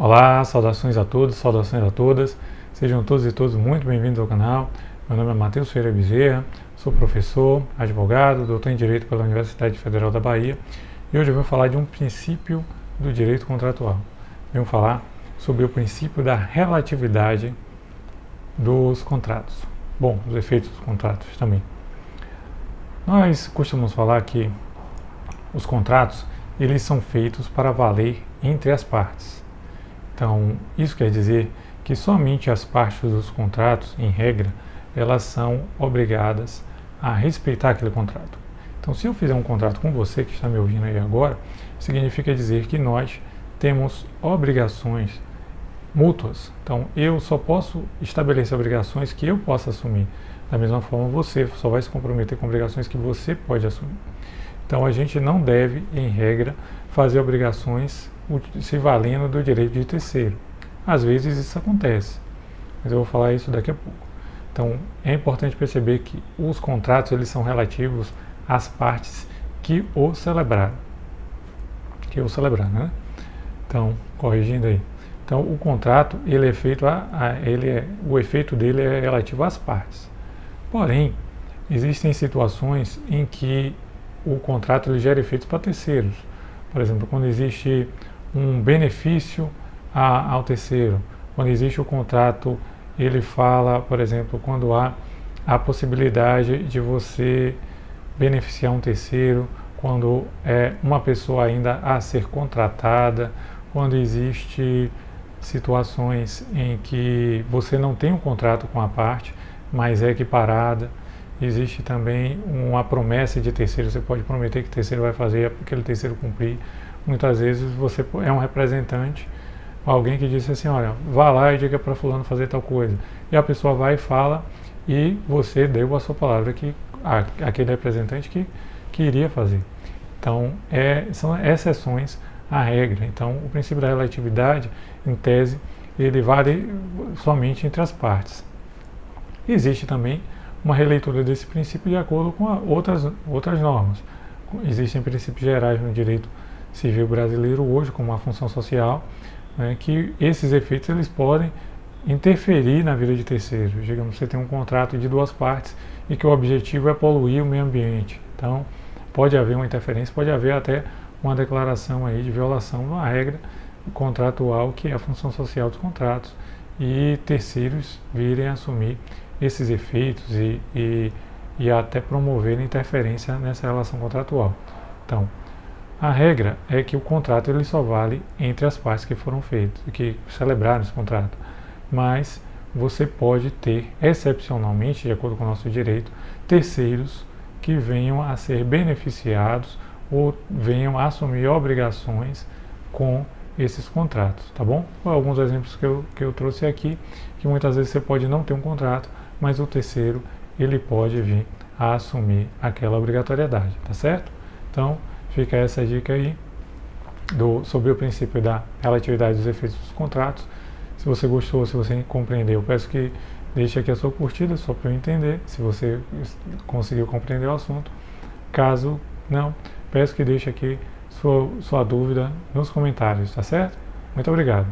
Olá, saudações a todos, saudações a todas. Sejam todos e todas muito bem-vindos ao canal. Meu nome é Matheus Ferreira Bezerra, sou professor, advogado, doutor em Direito pela Universidade Federal da Bahia e hoje eu vou falar de um princípio do direito contratual. Venho falar sobre o princípio da relatividade dos contratos. Bom, os efeitos dos contratos também. Nós costumamos falar que os contratos, eles são feitos para valer entre as partes. Então, isso quer dizer que somente as partes dos contratos, em regra, elas são obrigadas a respeitar aquele contrato. Então, se eu fizer um contrato com você que está me ouvindo aí agora, significa dizer que nós temos obrigações mútuas. Então, eu só posso estabelecer obrigações que eu possa assumir. Da mesma forma, você só vai se comprometer com obrigações que você pode assumir. Então, a gente não deve, em regra, fazer obrigações se valendo do direito de terceiro. Às vezes isso acontece, mas eu vou falar isso daqui a pouco. Então, é importante perceber que os contratos eles são relativos às partes que o celebraram. Né? Então, corrigindo aí. Então, o contrato, ele é feito o efeito dele é relativo às partes. Porém, existem situações em que o contrato ele gera efeitos para terceiros. Por exemplo, quando existe um benefício ao terceiro, quando existe o contrato, ele fala, por exemplo, quando há a possibilidade de você beneficiar um terceiro, quando é uma pessoa ainda a ser contratada, quando existe situações em que você não tem um contrato com a parte, mas é equiparada. Existe também uma promessa de terceiro, você pode prometer que o terceiro vai fazer aquele terceiro cumprir. Muitas vezes você é um representante, alguém que disse assim, olha, vá lá e diga para fulano fazer tal coisa. E a pessoa vai e fala e você deu a sua palavra que aquele representante que iria fazer. Então, são exceções à regra. Então, o princípio da relatividade, em tese, ele vale somente entre as partes. Existe também uma releitura desse princípio de acordo com outras normas. Existem princípios gerais no direito civil brasileiro hoje, como a função social, né, que esses efeitos eles podem interferir na vida de terceiros. Digamos, você tem um contrato de duas partes e que o objetivo é poluir o meio ambiente. Então, pode haver uma interferência, pode haver até uma declaração aí de violação de uma regra contratual que é a função social dos contratos e terceiros virem assumir esses efeitos e até promover interferência nessa relação contratual. Então, a regra é que o contrato ele só vale entre as partes que foram feitas, que celebraram esse contrato. Mas você pode ter, excepcionalmente, de acordo com o nosso direito, terceiros que venham a ser beneficiados ou venham a assumir obrigações com esses contratos, tá bom? Alguns exemplos que eu trouxe aqui, que muitas vezes você pode não ter um contrato, mas o terceiro ele pode vir a assumir aquela obrigatoriedade, tá certo? Então, fica essa dica aí sobre o princípio da relatividade dos efeitos dos contratos. Se você gostou, se você compreendeu, peço que deixe aqui a sua curtida, só para eu entender, se você conseguiu compreender o assunto. Caso não, peço que deixe aqui sua dúvida nos comentários, tá certo? Muito obrigado.